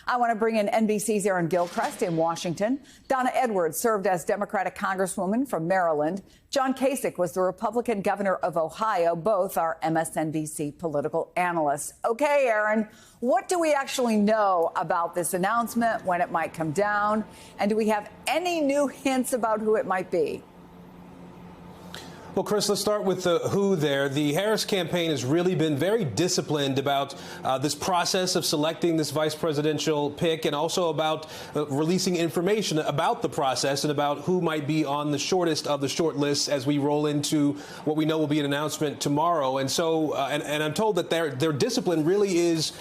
I want to bring in NBC's Erin Gilchrist in Washington. Donna Edwards served as Democratic Congresswoman from Maryland. John Kasich was the Republican governor of Ohio. Both are MSNBC political analysts. Okay, Erin, what do we actually know about this announcement, when it might come down? And do we have any new hints about who it might be? Well, Chris, let's start with the who there. The Harris campaign has really been very disciplined about this process of selecting this vice presidential pick, and also about releasing information about the process and about who might be on the shortest of the short lists as we roll into what we know will be an announcement tomorrow. And so, and I'm told that their discipline really is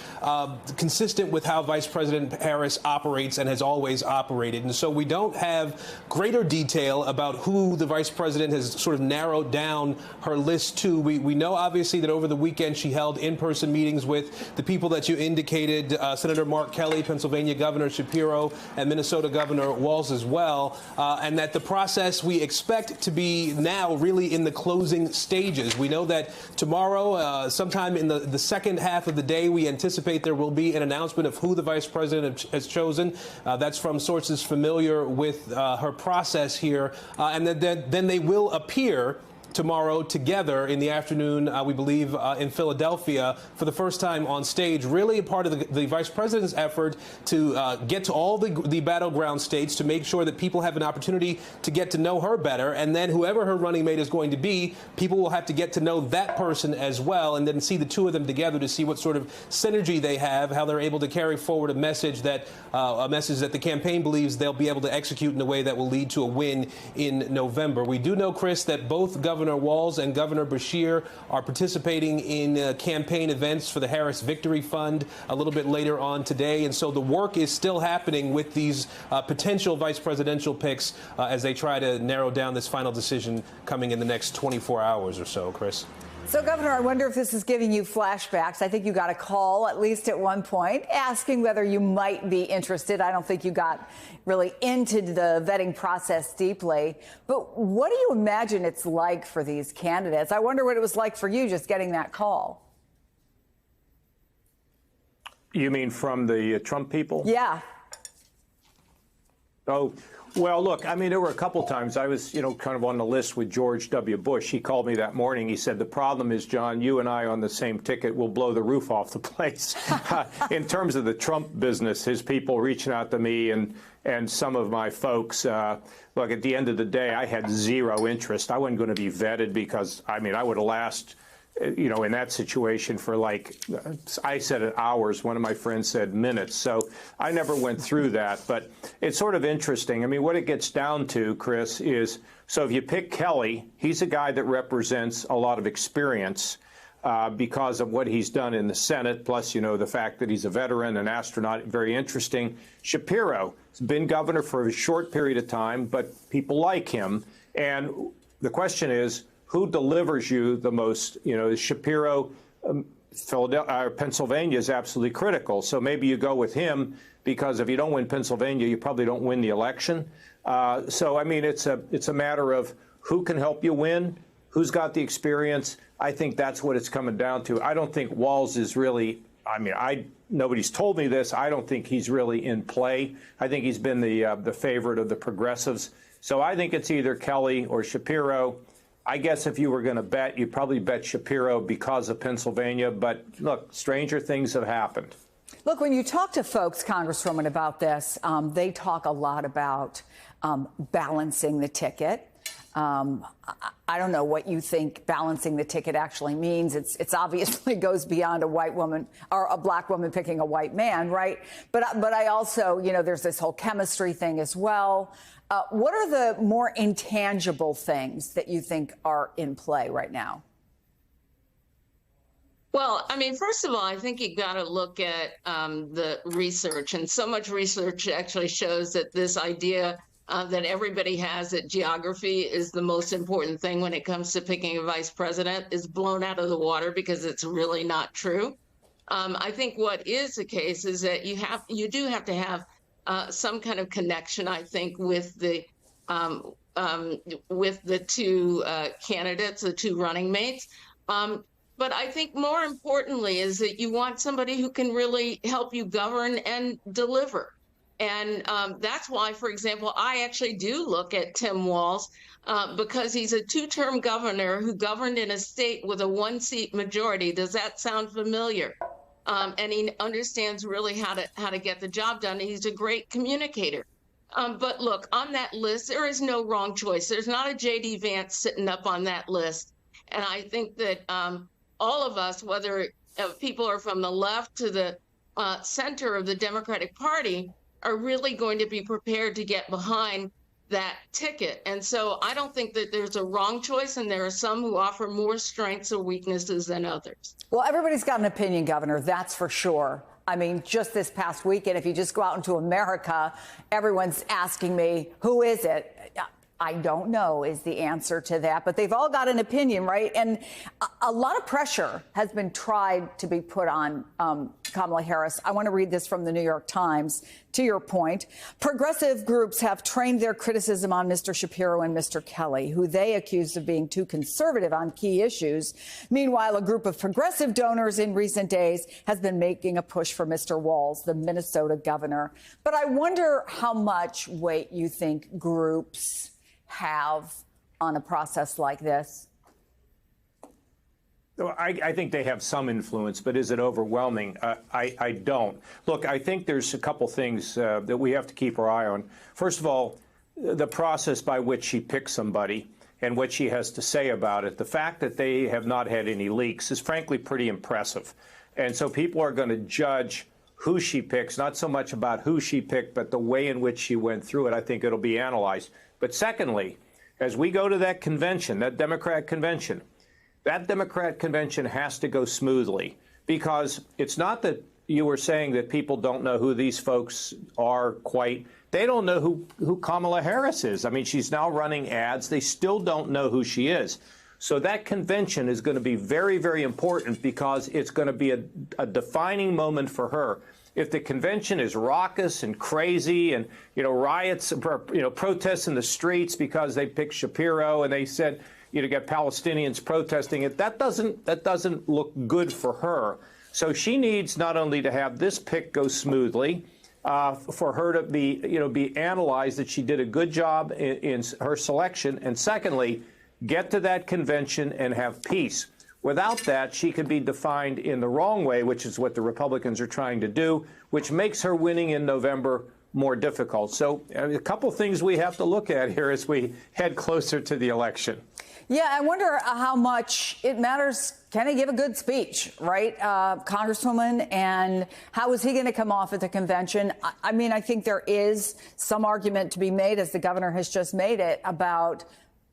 consistent with how Vice President Harris operates and has always operated. And so we don't have greater detail about who the vice president has sort of narrowed down her list to. We know, obviously, that over the weekend she held in-person meetings with the people that you indicated, Senator Mark Kelly, Pennsylvania Governor Shapiro, and Minnesota Governor Walz as well, and that the process we expect to be now really in the closing stages. We know that tomorrow, sometime in the second half of the day, we anticipate there will be an announcement of who the vice president has chosen. That's from sources familiar with her process here, and then they will appear tomorrow together in the afternoon, we believe, in Philadelphia for the first time on stage, really a part of the vice president's effort to get to all the battleground states, to make sure that people have an opportunity to get to know her better. And then whoever her running mate is going to be, people will have to get to know that person as well, and then see the two of them together to see what sort of synergy they have, how they're able to carry forward a message that the campaign believes they'll be able to execute in a way that will lead to a win in November. We do know, Chris, that both Governor Walz and Governor Beshear are participating in campaign events for the Harris Victory Fund a little bit later on today. And so the work is still happening with these potential vice presidential picks as they try to narrow down this final decision coming in the next 24 hours or so, Chris. So, Governor, I wonder if this is giving you flashbacks. I think you got a call, at least at one point, asking whether you might be interested. I don't think you got really into the vetting process deeply. But what do you imagine it's like for these candidates? I wonder what it was like for you just getting that call. You mean from the Trump people? Yeah. Oh, well, look, I mean, there were a couple times I was, kind of on the list with George W. Bush. He called me that morning. He said, the problem is, John, you and I on the same ticket will blow the roof off the place. In terms of the Trump business, his people reaching out to me and some of my folks, look, at the end of the day, I had zero interest. I wasn't going to be vetted because, I mean, I would have lasted, in that situation for I said it hours. One of my friends said minutes. So I never went through that. But it's sort of interesting. I mean, what it gets down to, Chris, is so if you pick Kelly, he's a guy that represents a lot of experience because of what he's done in the Senate, plus, the fact that he's a veteran, an astronaut, very interesting. Shapiro has been governor for a short period of time, but people like him. And the question is, who delivers you the most? Shapiro, Pennsylvania is absolutely critical. So maybe you go with him because if you don't win Pennsylvania, you probably don't win the election. So, I mean, it's a matter of who can help you win, who's got the experience. I think that's what it's coming down to. I don't think Walz is really, nobody's told me this. I don't think he's really in play. I think he's been the favorite of the progressives. So I think it's either Kelly or Shapiro. I guess if you were going to bet, you'd probably bet Shapiro because of Pennsylvania. But look, stranger things have happened. Look, when you talk to folks, Congresswoman, about this, they talk a lot about balancing the ticket. I don't know what you think balancing the ticket actually means. It's obviously goes beyond a white woman or a black woman picking a white man, right? But I also, there's this whole chemistry thing as well. What are the more intangible things that you think are in play right now? Well, I mean, first of all, I think you got to look at the research, and so much research actually shows that this idea that everybody has that geography is the most important thing when it comes to picking a vice president is blown out of the water because it's really not true. I think what is the case is that you do have to have some kind of connection, I think, with the two candidates, the two running mates. But I think more importantly is that you want somebody who can really help you govern and deliver. And that's why, for example, I actually do look at Tim Walz because he's a two-term governor who governed in a state with a one-seat majority. Does that sound familiar? And he understands really how to get the job done. He's a great communicator. But look, on that list, there is no wrong choice. There's not a J.D. Vance sitting up on that list. And I think that all of us, whether people are from the left to the center of the Democratic Party, are really going to be prepared to get behind that ticket. And so I don't think that there's a wrong choice, and there are some who offer more strengths or weaknesses than others. Well, everybody's got an opinion, Governor, that's for sure. I mean, just this past weekend, if you just go out into America, everyone's asking me, who is it? I don't know is the answer to that, but they've all got an opinion, right? And a lot of pressure has been tried to be put on Kamala Harris. I want to read this from the New York Times. To your point, progressive groups have trained their criticism on Mr. Shapiro and Mr. Kelly, who they accused of being too conservative on key issues. Meanwhile, a group of progressive donors in recent days has been making a push for Mr. Walz, the Minnesota governor. But I wonder how much weight you think groups have on a process like this. I think they have some influence, but is it overwhelming? I don't. Look, I think there's a couple things that we have to keep our eye on. First of all, the process by which she picks somebody and what she has to say about it. The fact that they have not had any leaks is frankly pretty impressive. And so people are going to judge who she picks, not so much about who she picked, but the way in which she went through it. I think it'll be analyzed. But secondly, as we go to that convention, that Democrat convention has to go smoothly, because it's not that you were saying that people don't know who these folks are quite. They don't know who Kamala Harris is. I mean, she's now running ads. They still don't know who she is. So that convention is going to be very, very important, because it's going to be a defining moment for her. If the convention is raucous and crazy and, riots, protests in the streets because they picked Shapiro and they said, get Palestinians protesting it, that doesn't look good for her. So she needs not only to have this pick go smoothly, for her to be analyzed that she did a good job in her selection, and secondly, get to that convention and have peace. Without that, she could be defined in the wrong way, which is what the Republicans are trying to do, which makes her winning in November more difficult. So a couple things we have to look at here as we head closer to the election. Yeah, I wonder how much it matters. Can he give a good speech, right, Congresswoman? And how is he going to come off at the convention? I mean, I think there is some argument to be made, as the governor has just made it, about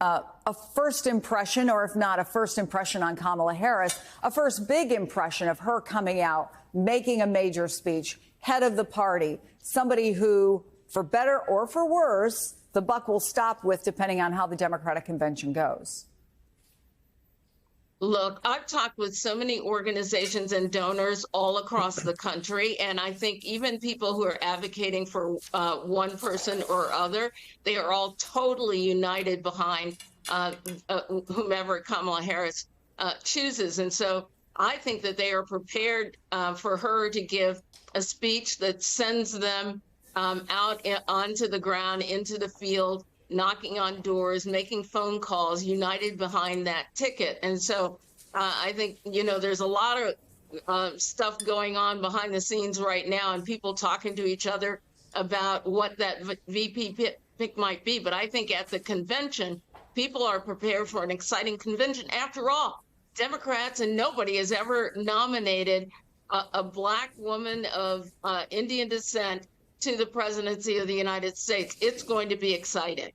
a first impression, or if not a first impression on Kamala Harris, a first big impression of her coming out, making a major speech, head of the party, somebody who, for better or for worse, the buck will stop with, depending on how the Democratic convention goes. Look, I've talked with so many organizations and donors all across the country, and I think even people who are advocating for one person or other, they are all totally united behind whomever Kamala Harris chooses. And so I think that they are prepared for her to give a speech that sends them out onto the ground, into the field, knocking on doors, making phone calls, united behind that ticket. And so I think, there's a lot of stuff going on behind the scenes right now, and people talking to each other about what that VP pick might be. But I think at the convention, people are prepared for an exciting convention. After all, Democrats and nobody has ever nominated a Black woman of Indian descent to the presidency of the United States. It's going to be exciting.